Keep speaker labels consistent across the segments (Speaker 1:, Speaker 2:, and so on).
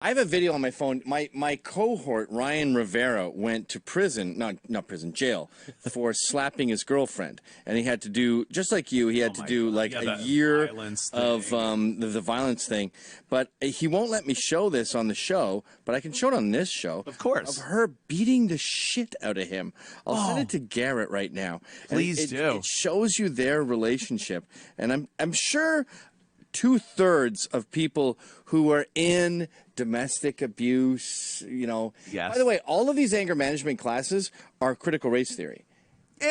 Speaker 1: I have a video on my phone. My cohort, Ryan Rivera, went to prison, not prison, jail, for slapping his girlfriend. And he had to do, just like you, he had to do like a year of the violence thing. But he won't let me show this on the show, but I can show it on this show.
Speaker 2: Of course.
Speaker 1: Of her beating the shit out of him. I'll send it to Garrett right now.
Speaker 2: Please do.
Speaker 1: It shows you their relationship. And I'm sure 2/3 of people who are in domestic abuse, you know.
Speaker 2: Yes.
Speaker 1: By the way, all of these anger management classes are critical race theory.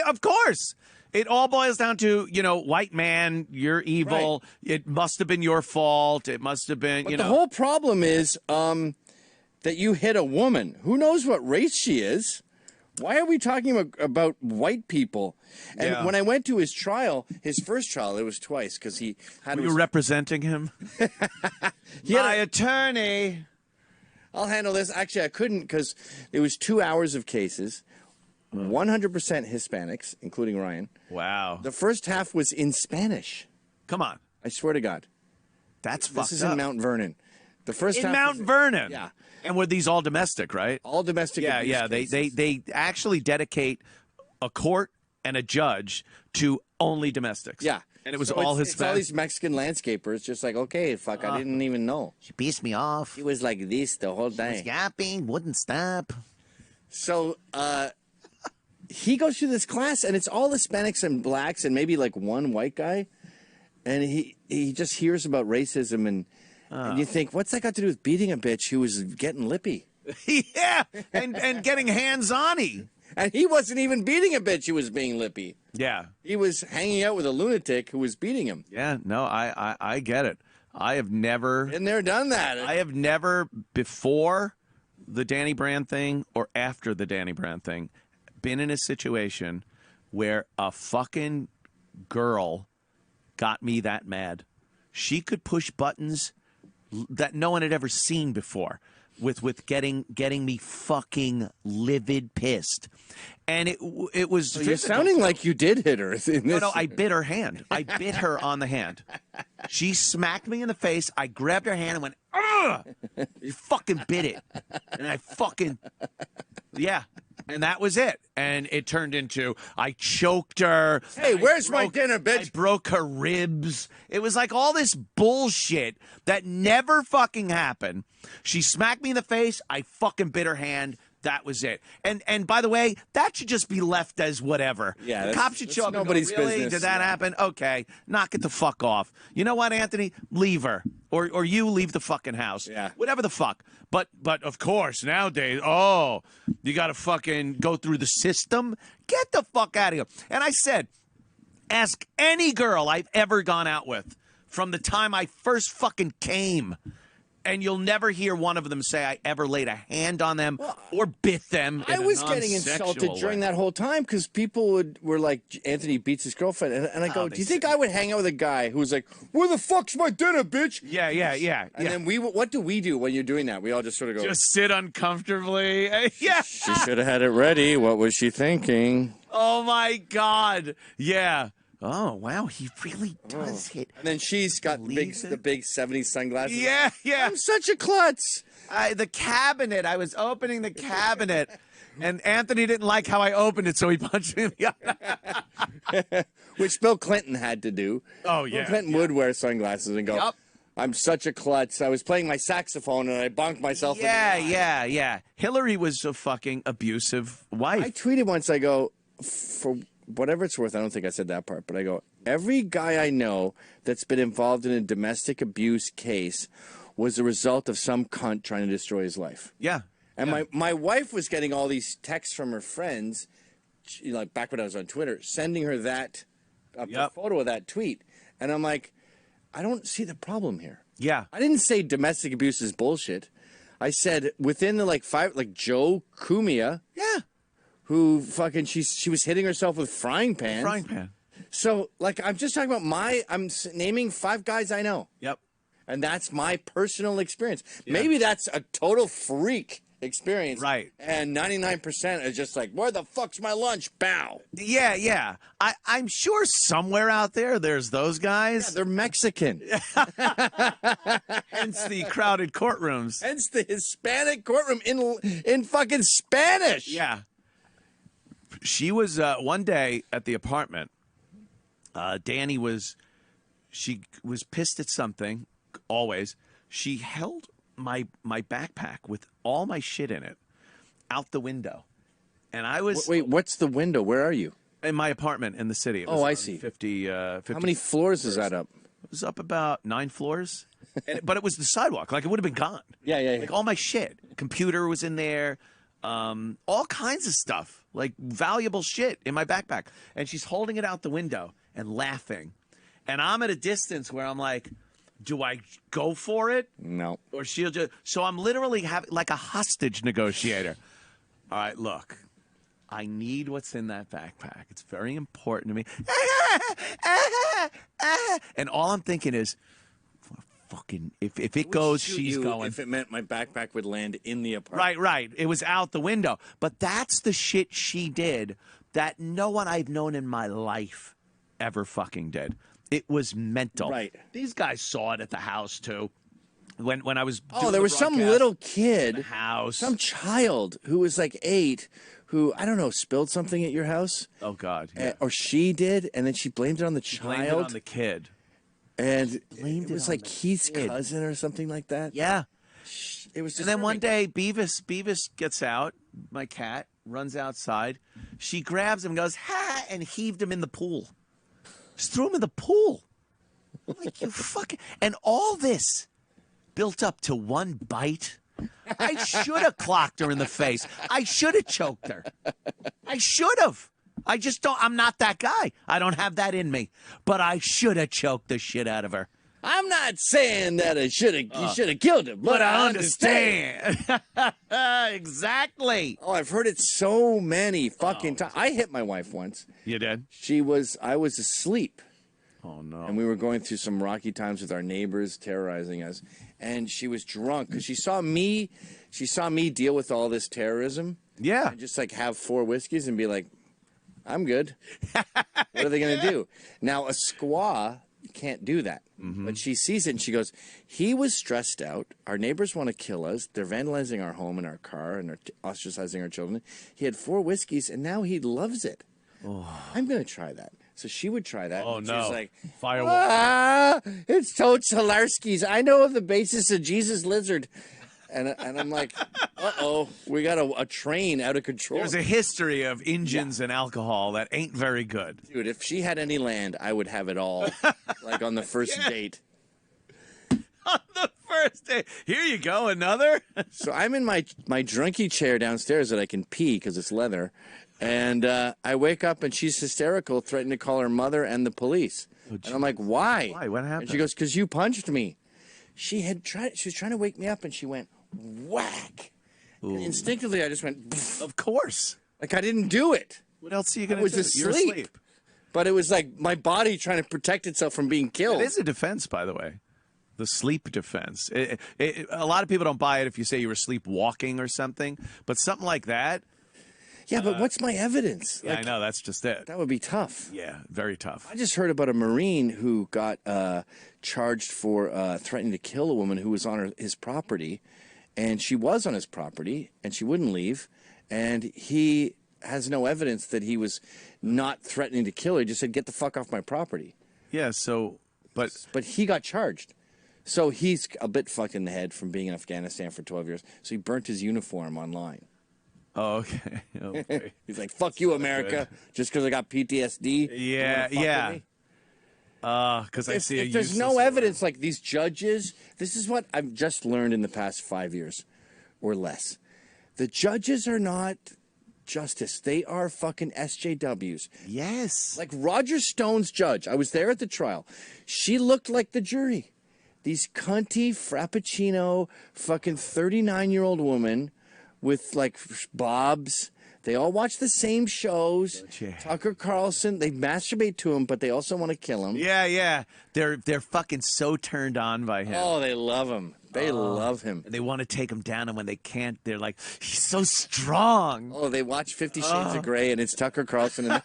Speaker 2: Of course. It all boils down to, you know, white man, you're evil. Right. It must have been your fault. It must have been,
Speaker 1: but
Speaker 2: you know.
Speaker 1: The whole problem is that you hit a woman. Who knows what race she is? Why are we talking about white people? And when I went to his trial, his first trial, it was twice because he had.
Speaker 2: Were you representing him? My attorney.
Speaker 1: I'll handle this. Actually, I couldn't because it was 2 hours of cases, 100% Hispanics, including Ryan.
Speaker 2: Wow.
Speaker 1: The first half was in Spanish.
Speaker 2: Come on.
Speaker 1: I swear to God.
Speaker 2: That's fucked up.
Speaker 1: This is in Mount Vernon. The first
Speaker 2: in Mount Vernon.
Speaker 1: Yeah.
Speaker 2: And were these all domestic, right?
Speaker 1: All domestic abuse cases.
Speaker 2: They actually dedicate a court and a judge to only domestics.
Speaker 1: Yeah.
Speaker 2: And it was all Hispanic.
Speaker 1: It's all these Mexican landscapers just like, okay, fuck, I didn't even know.
Speaker 2: She pissed me off.
Speaker 1: He was like this the whole time.
Speaker 2: She was yapping, wouldn't stop.
Speaker 1: So he goes through this class, and it's all Hispanics and blacks and maybe like one white guy. And he just hears about racism, and you think, what's that got to do with beating a bitch who was getting lippy?
Speaker 2: Yeah, and getting hands-on-y.
Speaker 1: And he wasn't even beating a bitch who was being lippy.
Speaker 2: Yeah.
Speaker 1: He was hanging out with a lunatic who was beating him.
Speaker 2: Yeah, no, I get it. I have never...
Speaker 1: Been there, done that.
Speaker 2: I have never, before the Danny Brand thing or after the Danny Brand thing, been in a situation where a fucking girl got me that mad. She could push buttons that no one had ever seen before with getting me fucking livid pissed. And it was
Speaker 1: you're sounding like you did hit her.
Speaker 2: No, I bit her hand. I bit her on the hand. She smacked me in the face. I grabbed her hand and went, ugh! You fucking bit it. And I fucking, yeah. And that was it. And it turned into, I choked her.
Speaker 1: Hey, where's my dinner, bitch?
Speaker 2: I broke her ribs. It was like all this bullshit that never fucking happened. She smacked me in the face. I fucking bit her hand. That was it. And by the way, that should just be left as whatever.
Speaker 1: Yeah,
Speaker 2: the cops should show up
Speaker 1: nobody's
Speaker 2: and go, really?
Speaker 1: business.
Speaker 2: Did that happen? Okay. Knock it the fuck off. You know what, Anthony? Leave her. Or you leave the fucking house.
Speaker 1: Yeah.
Speaker 2: Whatever the fuck. But of course, nowadays, oh, you got to fucking go through the system? Get the fuck out of here. And I said, ask any girl I've ever gone out with from the time I first fucking came. And you'll never hear one of them say I ever laid a hand on them or bit them.
Speaker 1: I was getting insulted during that whole time because people were like, Anthony beats his girlfriend. And I go, do you think I would hang out with a guy who was like, where the fuck's my dinner, bitch?
Speaker 2: Yeah.
Speaker 1: And then what do we do when you're doing that? We all just sort of go.
Speaker 2: Just sit uncomfortably. Yeah.
Speaker 1: She should have had it ready. What was she thinking?
Speaker 2: Oh, my God. Yeah. Oh, wow, he really does hit.
Speaker 1: And then she's got the big 70s sunglasses.
Speaker 2: Yeah.
Speaker 1: I'm such a klutz.
Speaker 2: The cabinet, I was opening the cabinet, and Anthony didn't like how I opened it, so he punched me in the eye.
Speaker 1: Which Bill Clinton had to do.
Speaker 2: Oh, yeah.
Speaker 1: Bill Clinton would wear sunglasses and go,
Speaker 2: Yep.
Speaker 1: I'm such a klutz. I was playing my saxophone, and I bonked myself in the eye.
Speaker 2: Yeah. Hillary was a fucking abusive wife.
Speaker 1: I tweeted once, I go, for whatever it's worth, I don't think I said that part, but I go, every guy I know that's been involved in a domestic abuse case was a result of some cunt trying to destroy his life.
Speaker 2: Yeah.
Speaker 1: And my wife was getting all these texts from her friends, like back when I was on Twitter, sending her that a photo of that tweet. And I'm like, I don't see the problem here.
Speaker 2: Yeah.
Speaker 1: I didn't say domestic abuse is bullshit. I said within the Joe Cumia.
Speaker 2: Yeah.
Speaker 1: Who fucking she was hitting herself with frying pans.
Speaker 2: Frying pan.
Speaker 1: So I'm just talking about I'm naming 5 guys I know.
Speaker 2: Yep.
Speaker 1: And that's my personal experience.
Speaker 2: Yeah.
Speaker 1: Maybe that's a total freak experience.
Speaker 2: Right.
Speaker 1: And 99% is just like, where the fuck's my lunch? Bow.
Speaker 2: Yeah, yeah. I'm sure somewhere out there's those guys.
Speaker 1: Yeah, they're Mexican.
Speaker 2: Hence the crowded courtrooms.
Speaker 1: Hence the Hispanic courtroom in fucking Spanish.
Speaker 2: Yeah. She was one day at the apartment. Danny she was pissed at something, always. She held my backpack with all my shit in it out the window. And I was...
Speaker 1: Wait, what's the window? Where are you?
Speaker 2: In my apartment in the city. It was
Speaker 1: I see.
Speaker 2: 50. How
Speaker 1: many floors is that up?
Speaker 2: It was up about 9 floors. But it was the sidewalk. Like, it would have been gone.
Speaker 1: Yeah.
Speaker 2: Like, all my shit. Computer was in there. All kinds of stuff. Like, valuable shit in my backpack. And she's holding it out the window and laughing. And I'm at a distance where I'm like, do I go for it?
Speaker 1: No.
Speaker 2: Or she'll just... So I'm literally having like a hostage negotiator. All right, look. I need what's in that backpack. It's very important to me. And all I'm thinking is, fucking, if it goes, she's going.
Speaker 1: If it meant my backpack would land in the apartment.
Speaker 2: Right. It was out the window. But that's the shit she did that no one I've known in my life ever fucking did. It was mental.
Speaker 1: Right.
Speaker 2: These guys saw it at the house, too. When I was
Speaker 1: there was some little kid,
Speaker 2: in the house.
Speaker 1: Some child who was like 8 who, I don't know, spilled something at your house.
Speaker 2: Oh, God. Yeah.
Speaker 1: Or she did, and then she blamed it on the child.
Speaker 2: Blamed it on the kid.
Speaker 1: And it was like Keith's cousin or something like that.
Speaker 2: Yeah.
Speaker 1: It was just...
Speaker 2: And then one day, Beavis gets out, my cat, runs outside. She grabs him and goes, ha, and heaved him in the pool. Just threw him in the pool. I'm like, you fucking... And all this built up to one bite. I should have clocked her in the face. I should have choked her. I should have. I just don't. I'm not that guy. I don't have that in me. But I should have choked the shit out of her.
Speaker 1: I'm not saying that you should have killed him, but I understand.
Speaker 2: Exactly.
Speaker 1: Oh, I've heard it so many fucking times. I hit my wife once.
Speaker 2: You did?
Speaker 1: I was asleep.
Speaker 2: Oh, no.
Speaker 1: And we were going through some rocky times with our neighbors terrorizing us. And she was drunk because she saw me deal with all this terrorism.
Speaker 2: Yeah.
Speaker 1: And just like have 4 whiskeys and be like, I'm good. What are they going to do? Now, a squaw can't do that. Mm-hmm. But she sees it and she goes, he was stressed out. Our neighbors want to kill us. They're vandalizing our home and our car and ostracizing our children. He had 4 whiskeys and now he loves it. Oh. I'm going to try that. So she would try that.
Speaker 2: Oh,
Speaker 1: and
Speaker 2: no.
Speaker 1: She's like,
Speaker 2: Firewall.
Speaker 1: It's Toad Solarski's. I know of the basis of Jesus Lizard. And I'm like, uh-oh, we got a train out of control.
Speaker 2: There's a history of engines and alcohol that ain't very good.
Speaker 1: Dude, if she had any land, I would have it all, like on the first date.
Speaker 2: On the first day. Here you go, another.
Speaker 1: So I'm in my drunky chair downstairs that I can pee because it's leather. And I wake up and she's hysterical, threatening to call her mother and the police. Oh, and I'm like, why?
Speaker 2: Why? What happened?
Speaker 1: And she goes, because you punched me. She was trying to wake me up and she went, whack. And instinctively, I just went, pfft.
Speaker 2: Of course.
Speaker 1: Like I didn't do it.
Speaker 2: What else are you going to do?
Speaker 1: I was
Speaker 2: You're asleep.
Speaker 1: But it was like my body trying to protect itself from being killed.
Speaker 2: It is a defense, by the way. The sleep defense. A lot of people don't buy it if you say you were sleepwalking or something. But something like that.
Speaker 1: Yeah, but what's my evidence?
Speaker 2: Yeah, I know. That's just it.
Speaker 1: That would be tough.
Speaker 2: Yeah, very tough.
Speaker 1: I just heard about a Marine who got charged for threatening to kill a woman who was on his property. And she was on his property, and she wouldn't leave. And he has no evidence that he was not threatening to kill her. He just said, get the fuck off my property.
Speaker 2: Yeah, so, but
Speaker 1: he got charged. So he's a bit fucked in the head from being in Afghanistan for 12 years. So he burnt his uniform online.
Speaker 2: Oh, okay. Okay.
Speaker 1: He's like, fuck you, America, just because I got PTSD.
Speaker 2: Yeah. Because I see
Speaker 1: if there's no evidence, like these judges, this is what I've just learned in the past 5 years or less. The judges are not justice. They are fucking SJWs.
Speaker 2: Yes.
Speaker 1: Like Roger Stone's judge. I was there at the trial. She looked like the jury. These cunty, frappuccino, fucking 39-year-old woman with like bobs. They all watch the same shows. Tucker Carlson, they masturbate to him, but they also want to kill him.
Speaker 2: Yeah. They're fucking so turned on by him.
Speaker 1: Oh, they love him. They love him.
Speaker 2: They want to take him down, and when they can't, they're like, he's so strong.
Speaker 1: Oh, they watch 50 Shades of Grey, and it's Tucker Carlson. And